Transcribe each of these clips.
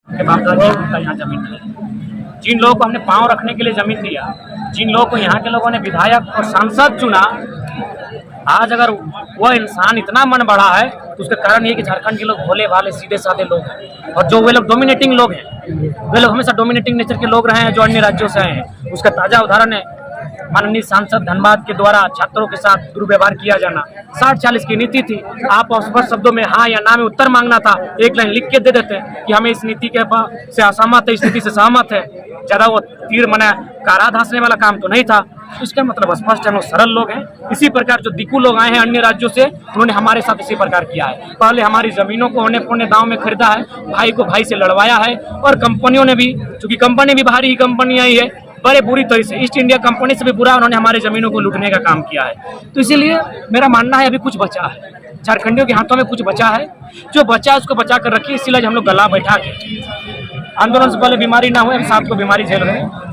के बाप दादा का यहाँ जमीन नहीं है। जिन लोगों को हमने पाँव रखने के लिए जमीन दिया, जिन लोगों को यहाँ के लोगों ने विधायक और सांसद चुना, आज अगर वह इंसान इतना मन बढ़ा है तो उसका कारण ये कि झारखंड के लोग भोले भाले सीधे साधे लोग हैं और जो वे लोग डोमिनेटिंग लोग हैं, वे लोग हमेशा डोमिनेटिंग नेचर के लोग रहे हैं जो अन्य राज्यों से आए हैं। उसका ताज़ा उदाहरण है माननीय सांसद धनबाद के द्वारा छात्रों के साथ दुर्व्यवहार किया जाना। 60-40 की नीति थी, आप स्पष्ट शब्दों में हाँ या ना में उत्तर मांगना था, एक लाइन लिख के दे देते कि हमें इस नीति के से असहमत है, इस नीति से सहमत है। ज़्यादा वो तीर मना कारा धांसने वाला काम तो नहीं था। इसका मतलब स्पष्ट है, लोग सरल लोग हैं। इसी प्रकार जो दिक्कू लोग आए हैं अन्य राज्यों से, उन्होंने हमारे साथ इसी प्रकार किया है। पहले हमारी जमीनों को होने पौने दांव में खरीदा है, भाई को भाई से लड़वाया है और कंपनियों ने भी, चूंकि कंपनी भी बाहरी ही कंपनी आई है, बड़े बुरी तरह से ईस्ट इंडिया कंपनी से भी बुरा उन्होंने हमारे जमीनों को लूटने का काम किया है। तो इसीलिए मेरा मानना है अभी कुछ बचा है, झारखंडियों के हाथों में कुछ बचा है, जो बचा है उसको बचा कर रखिए। इसीलिए हम लोग गला बैठा के आंदोलन से पहले बीमारी ना हुए, हम साथ को बीमारी झेल रहे हैं।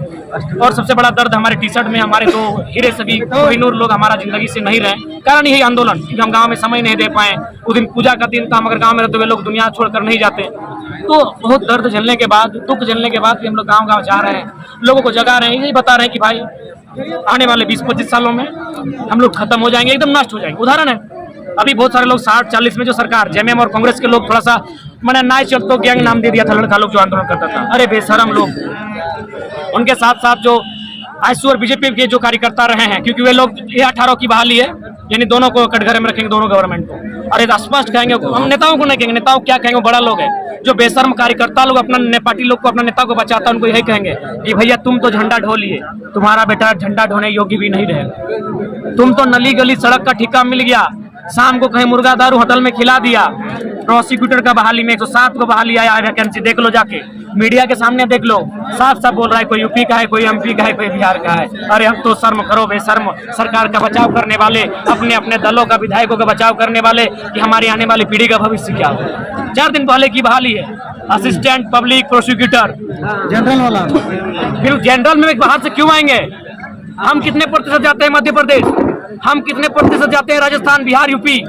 और सबसे बड़ा दर्द हमारे टी शर्ट में हमारे दो हीरे सभी कोहिनूर लोग हमारा जिंदगी से नहीं रहे, कारण यही आंदोलन, क्योंकि हम गांव में समय नहीं दे पाए। उस दिन पूजा का दिन था, मगर गांव में रहते हुए लोग दुनिया छोड़कर नहीं जाते। तो बहुत दर्द झेलने के बाद, दुख झेलने के बाद भी हम लोग गाँव गाँव जा रहे हैं, लोगों को जगा रहे हैं, यही बता रहे हैं कि भाई आने वाले 20-25 सालों में हम लोग खत्म हो जाएंगे, एकदम नष्ट हो जाएंगे। उदाहरण है, अभी बहुत सारे लोग 60-40 में जो सरकार जेएमएम और कांग्रेस के लोग थोड़ा सा मैंने नाइस तो गैंग नाम दे दिया था लड़का लोग जो आंदोलन करता था। अरे बेशरम लोग, उनके साथ साथ जो आईएसयू और बीजेपी के जो कार्यकर्ता रहे हैं, क्योंकि वे लोग ये 18 की बहाली है, यानी दोनों को कटघरे में रखेंगे, दोनों गवर्नमेंट को। अरे स्पष्ट कहेंगे, हम नेताओं को नहीं कहेंगे, नेताओं क्या कहेंगे, बड़ा लोग है। जो बेशर्म कार्यकर्ता लोग अपना पार्टी लोग को, अपना नेता को बचाता है, उनको यही कहेंगे कि भैया तुम तो झंडा ढो लिए, तुम्हारा बेटा झंडा ढोने योग्य भी नहीं रहेगा। तुम तो नली गली सड़क का ठेका मिल गया, शाम को कहीं मुर्गा दारू होटल में खिला दिया। प्रोसिक्यूटर का बहाली में 107 को बहाली आया है, वैकेंसी देख लो, जाके मीडिया के सामने देख लो, साफ साफ बोल रहा है कोई यूपी का है, कोई एमपी का है, कोई बिहार का है। अरे हम तो शर्म करो बेशर्म, सरकार का बचाव करने वाले, अपने अपने दलों का, विधायकों का बचाव करने वाले, कि हमारी आने वाली पीढ़ी का भविष्य क्या हो। 4 दिन पहले की बहाली है, असिस्टेंट पब्लिक प्रोसिक्यूटर जनरल वाला। फिर जनरल में बाहर से क्यों आएंगे? हम कितने प्रतिशत जाते हैं मध्य प्रदेश, हम कितने प्रतिशत जाते हैं राजस्थान, बिहार, यूपी?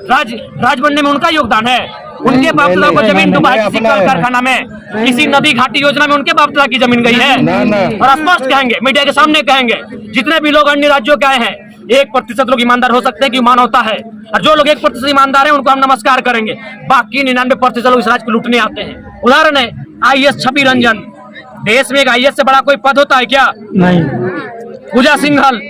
राज बनने में उनका योगदान है। उनके बाप दादा को जमीन डूबा है, किसी कल कारखाना में, किसी नदी घाटी योजना में उनके बाप दादा की जमीन गई है। और स्पष्ट कहेंगे, मीडिया के सामने कहेंगे, जितने भी लोग अन्य राज्यों के आए हैं, 1% लोग ईमानदार हो सकते हैं कि मानवता है, और जो लोग 1% ईमानदार हैं उनको हम नमस्कार करेंगे। बाकी 99% लोग इस राज्य को लूटने आते हैं। उदाहरण है IAS छवि रंजन। देश में एक IAS से बड़ा कोई पद होता है क्या? नहीं। पूजा सिंघल,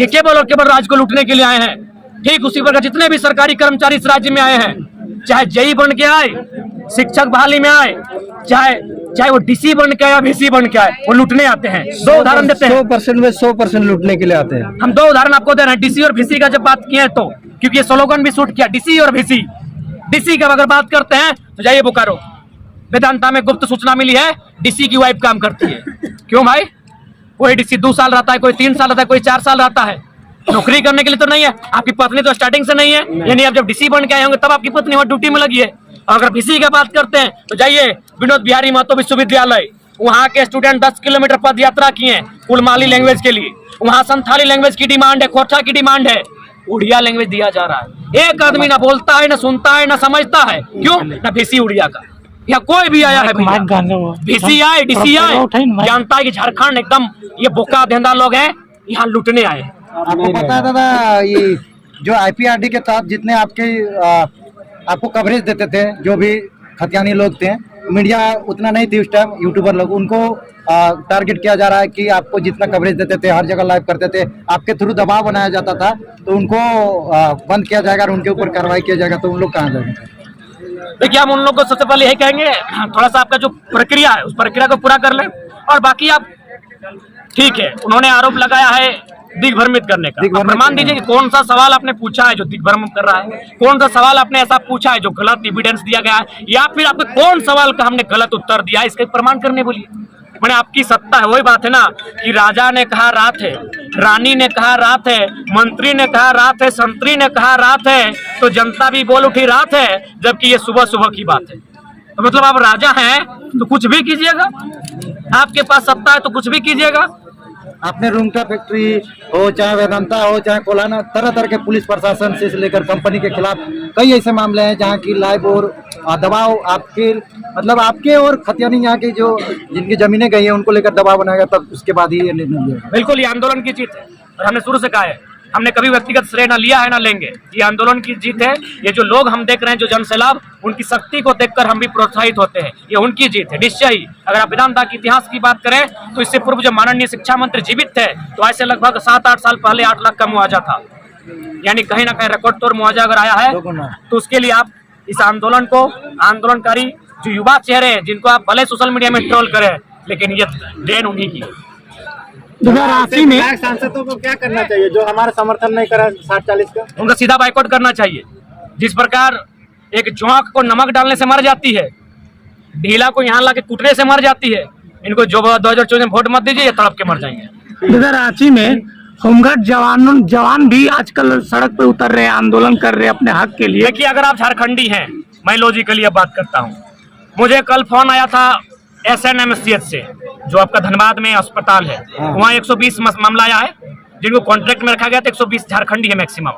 ये केवल और केवल राज्य को लूटने के लिए आए हैं। ठीक उसी प्रकार जितने भी सरकारी कर्मचारी इस राज्य में आए हैं, चाहे जेई बन के आए, शिक्षक बहाली में आए, चाहे वो डीसी बन के आए, VC बन के आए, वो लूटने आते हैं। 2 उदाहरण देते हैं, 100% में 100% लूटने के लिए आते हैं। हम 2 उदाहरण आपको दे रहे हैं। डीसी और VC का जब बात किए तो, क्योंकि ये स्लोगन भी शूट किया, डीसी और VC। डीसी का अगर बात करते हैं तो जाइए बोकारो, वेदांता में गुप्त सूचना मिली है, डीसी की वाइफ काम करती है। क्यों भाई? कोई डीसी 2 साल रहता है, कोई 3 साल रहता है, कोई 4 साल रहता है, नौकरी करने के लिए तो नहीं है। आपकी पत्नी तो स्टार्टिंग से नहीं है, यानी आप जब डीसी बन के आए होंगे तब आपकी पत्नी वहाँ ड्यूटी में लगी है। अगर VC की बात करते हैं तो जाइए विनोद बिहारी महतो विश्वविद्यालय, वहाँ के स्टूडेंट 10 किलोमीटर पद यात्रा किए हैं कुलमाली लैंग्वेज के लिए। वहाँ संथाली लैंग्वेज की डिमांड है, खोरछा की डिमांड है, उड़िया लैंग्वेज दिया जा रहा है। एक आदमी ना बोलता है, ना सुनता है, ना समझता है। क्यों? ना VC उड़िया का, या कोई भी आया है VC आए, डीसी आए, जानता है कि झारखंड एकदम ये बोका धेंधा लोग हैं, यहाँ लूटने आए। आपको पता है दादा, ये जो IPRD के तहत जितने आपको कवरेज देते थे, जो भी खतियानी लोग थे, मीडिया उतना नहीं थी उस टाइम, यूट्यूबर लोग, उनको टारगेट किया जा रहा है कि आपको जितना कवरेज देते थे, हर जगह लाइव करते थे, आपके थ्रू दबाव बनाया जाता था, तो उनको बंद किया जाएगा और उनके ऊपर कार्रवाई किया जाएगा। तो उन लोग कहाँ जाएंगे? देखिए, हम उन लोग को सबसे पहले यही कहेंगे, थोड़ा सा आपका जो प्रक्रिया है उस प्रक्रिया को पूरा कर लें, और बाकी आप ठीक है। उन्होंने आरोप लगाया है दिग्भ्रमित करने का, प्रमाण दीजिए कि कौन सा सवाल आपने पूछा है जो दिग्भ्रमित कर रहा है, कौन सा सवाल आपने ऐसा पूछा है जो गलत एविडेंस दिया गया है, या फिर आपको कौन सवाल का हमने गलत उत्तर दिया है, इसका प्रमाण करने बोलिए। मैंने आपकी सत्ता है, वही बात है ना कि राजा ने कहा रात है, रानी ने कहा रात है, मंत्री ने कहा रात है, संतरी ने कहा रात है, तो जनता भी बोल उठी रात है, जबकि ये सुबह सुबह की बात है। तो मतलब आप राजा हैं तो कुछ भी कीजिएगा, आपके पास सत्ता है तो कुछ भी कीजिएगा। अपने रूंगटा फैक्ट्री हो, चाहे वेदांता हो, चाहे कोलाना, तरह तरह के पुलिस प्रशासन से लेकर कंपनी के खिलाफ कई ऐसे मामले हैं जहां की लाइव और दबाव आपके मतलब आपके और खतियानी यहाँ की जो जिनकी जमीनें गई हैं उनको लेकर दबाव बनाएगा, तब उसके बाद ही ये निर्णय लिया। बिल्कुल, ये आंदोलन की जीत है और हमने शुरू से कहा है, हमने कभी व्यक्तिगत श्रेय न लिया है न लेंगे। ये आंदोलन की जीत है। ये जो लोग हम देख रहे हैं, जो जनसैलाब, उनकी शक्ति को देखकर हम भी प्रोत्साहित होते हैं। ये उनकी जीत है निश्चय ही। अगर आप विधानसभा के इतिहास की बात करें तो इससे पूर्व जो माननीय शिक्षा मंत्री जीवित थे तो ऐसे लगभग 7-8 साल पहले 8 लाख का मुआवजा था, यानी कहीं ना कहीं रिकॉर्ड तोड़ मुआवजा अगर आया है तो उसके लिए आप इस आंदोलन को, आंदोलनकारी जो युवा चेहरे हैं जिनको आप भले सोशल मीडिया में ट्रोल करें, लेकिन ये देन उन्हीं की है। 2080 में सांसदों को क्या करना चाहिए जो हमारा समर्थन नहीं करा 60-40 का? उनका सीधा बाइकआउट करना चाहिए। जिस प्रकार एक जोंक को नमक डालने से मर जाती है, ढीला को यहाँ लाके कूटने से मर जाती है, इनको जो 2024 में वोट मत दीजिए, ये तड़प के मर जाएंगे। 2080 में होमगार्ड जवान भी आजकल सड़क पे उतर रहे हैं, आंदोलन कर रहे हैं अपने हक के लिए। देखिए, अगर आप झारखंडी हैं, मैं लॉजिकली अब बात करता हूँ, मुझे कल फोन आया था SNMCH से, जो आपका धनबाद में अस्पताल है, वहाँ 120 मामला आया है जिनको कॉन्ट्रैक्ट में रखा गया था। 120 झारखंडी है मैक्सिमम।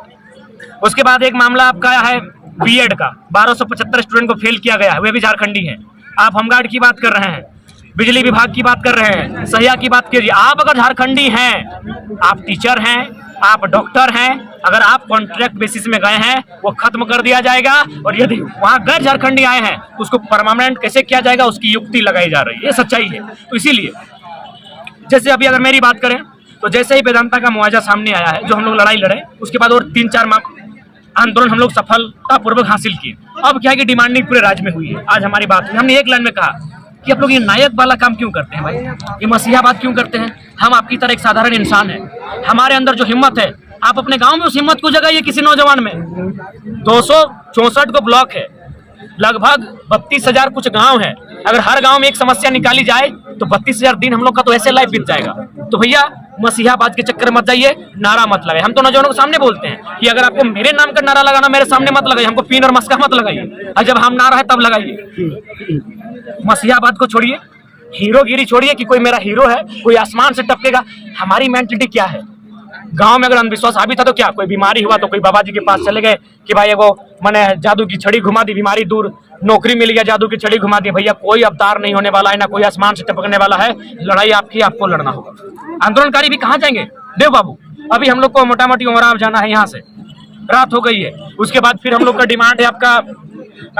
उसके बाद एक मामला आपका आया है B.Ed का, 1275 स्टूडेंट को फेल किया गया है, वे भी झारखंडी हैं। आप होमगार्ड की बात कर रहे हैं, बिजली विभाग की बात कर रहे हैं, सहिया की बात कीजिए। आप अगर झारखंडी हैं, आप टीचर हैं, आप डॉक्टर हैं, अगर आप कॉन्ट्रैक्ट बेसिस में गए हैं वो खत्म कर दिया जाएगा, और यदि वहाँ गैर झारखंडी आए हैं तो उसको परमानेंट कैसे किया जाएगा उसकी युक्ति लगाई जा रही है। ये सच्चाई है। तो इसीलिए जैसे अभी अगर मेरी बात करें तो जैसे ही वेदांता का मुआवजा सामने आया है, जो हम लोग लड़ाई लड़े, उसके बाद और 3-4 आंदोलन हम लोग सफलतापूर्वक हासिल किए। अब क्या है कि डिमांडिंग पूरे राज्य में हुई है। आज हमारी बात हुई, हमने एक लाइन में कहा कि आप लोग ये नायक वाला काम क्यों करते हैं भाई, ये मसीहाबाद क्यों करते हैं? हम आपकी तरह एक साधारण इंसान है, हमारे अंदर जो हिम्मत है आप अपने गांव में उस हिम्मत को जगाइए किसी नौजवान में। 264 को ब्लॉक है, लगभग 32,000 कुछ गांव है। अगर हर गांव में एक समस्या निकाली जाए तो 32,000 दिन हम लोग का तो ऐसे लाइफ बीत जाएगा। तो भैया मसीहाबाद के चक्कर मत जाइए, नारा मत लगाइए। हम तो नौजवानों के सामने बोलते हैं कि अगर आपको मेरे नाम का नारा लगाना, मेरे सामने मत लगाइए, हमको पीन और मस्का मत लगाइए, और जब हम नारा है तब लगाइए। मसीहाबाद को छोड़िए, हीरोगिरी छोड़िए कि कोई मेरा हीरो है, कोई आसमान से टपकेगा। हमारी मेंटलिटी क्या है? गांव में अगर अंधविश्वास हावी था तो क्या, कोई बीमारी हुआ तो कोई बाबा जी के पास चले गए कि भाई वो मैंने जादू की छड़ी घुमा दी, बीमारी दूर, नौकरी मिल गया, जादू की छड़ी घुमा दी। भैया कोई अवतार नहीं होने वाला है, ना कोई आसमान से टपकने वाला है। लड़ाई आपकी, आपको लड़ना होगा। आंदोलनकारी भी कहाँ जाएंगे देव बाबू? अभी हम लोग को मोटा मोटी उमराव जाना है, यहाँ से रात हो गई है। उसके बाद फिर हम लोग का डिमांड है आपका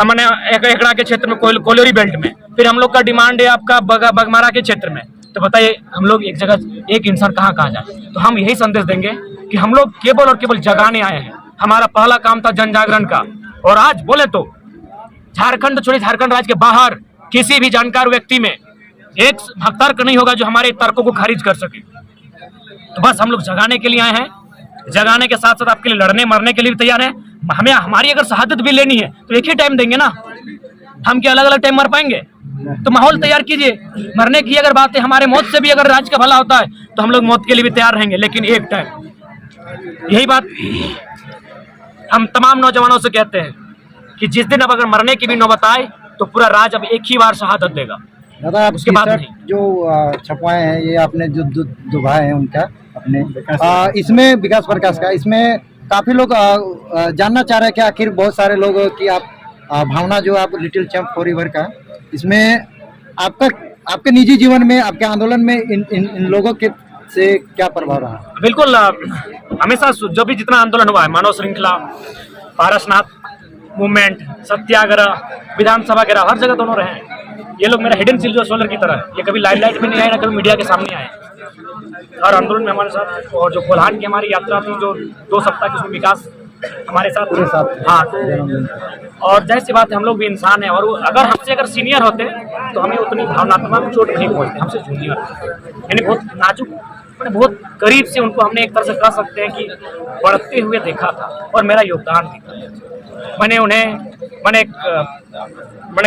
मैंने एकड़ा के क्षेत्र में, कोलोरी बेल्ट में, फिर हम लोग का डिमांड है आपका बगमारा के क्षेत्र में। तो बताइए हम लोग एक जगह, एक इंसान कहाँ कहाँ जाए? तो हम यही संदेश देंगे कि हम लोग केवल और केवल जगाने आए हैं। हमारा पहला काम था जन जागरण का, और आज बोले तो झारखंड छोड़िए, झारखंड राज्य के बाहर किसी भी जानकार व्यक्ति में एक तर्क नहीं होगा जो हमारे तर्कों को खारिज कर सके। तो बस हम लोग जगाने के लिए आए हैं, जगाने के साथ साथ आपके लिए लड़ने मरने के लिए भी तैयार हैं। हमें हमारी अगर शहादत भी लेनी है तो एक ही टाइम देंगे ना, हम क्या अलग अलग टाइम मर पाएंगे? तो माहौल तैयार कीजिए। मरने की अगर बात है, हमारे मौत से भी अगर राज्य का भला होता है तो हम लोग मौत के लिए भी तैयार रहेंगे, लेकिन एक टाइम। यही बात हम तमाम नौजवानों से कहते हैं कि जिस दिन अब अगर मरने की भी नौबत आए तो पूरा राज्य अब एक ही बार शहादत देगा। दादा, आप उसके बाद नहीं। जो छपवाए हैं, ये आपने जो दो भाई हैं उनका अपने, इसमें विकास प्रकाश का, इसमें काफी लोग जानना चाह रहे हैं कि आखिर बहुत सारे लोग कि आप भावना जो आप लिटिल चैंप फॉरएवर का, इसमें आपका आपके निजी जीवन में, आपके आंदोलन में इन लोगों के से क्या प्रभाव रहा? बिल्कुल, हमेशा जो भी जितना आंदोलन हुआ है, मानव श्रृंखला, पारसनाथ मूवमेंट, सत्याग्रह, विधानसभा वगैरह, हर जगह दोनों रहे हैं। ये लोग मेरा हिडन सिल्वर सोलर की तरह, ये कभी लाइट में नहीं आए, ना कभी मीडिया के सामने आए। और आंदोलन में हमारे साथ, और जो कोल्हान की हमारी यात्रा थी जो 2 सप्ताह की, उसमें विकास हमारे साथ पूरे साथ। हाँ, और जाहिर सी बात है हम लोग भी इंसान हैं, और अगर हमसे अगर सीनियर होते तो हमें उतनी भावनात्मक चोट नहीं पहुंचती। हमसे जूनियर, यानी बहुत नाजुक, मैंने बहुत करीब से उनको हमने एक तरह से कह सकते हैं कि बढ़ते हुए देखा था, और मेरा योगदान भी था। मैंने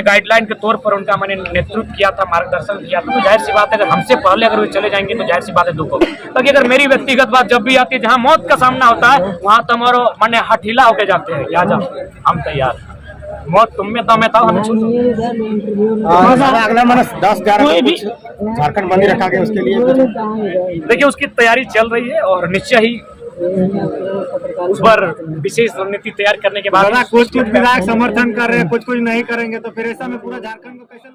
गाइडलाइन के तौर पर उनका मैंने नेतृत्व किया था, मार्गदर्शन किया था। तो जाहिर सी बात है अगर हमसे पहले अगर वे चले जाएंगे तो जाहिर सी बात है दुख होगा। बाकी अगर मेरी व्यक्तिगत बात जब भी आती है, जहाँ मौत का सामना होता है वहाँ तो हमारे मैंने हठीला होके जाते हैं, या जाओ हम तैयार, मौत तुम में तो मैं था, हमें अगला मन 10-11 झारखंड बंदी रखा गया, उसके लिए देखिए उसकी तैयारी चल रही है, और निश्चय ही उस पर विशेष रणनीति तैयार करने के बाद कुछ विधायक समर्थन कर रहे हैं, कुछ नहीं करेंगे, तो फिर ऐसा में पूरा झारखंड को कैसे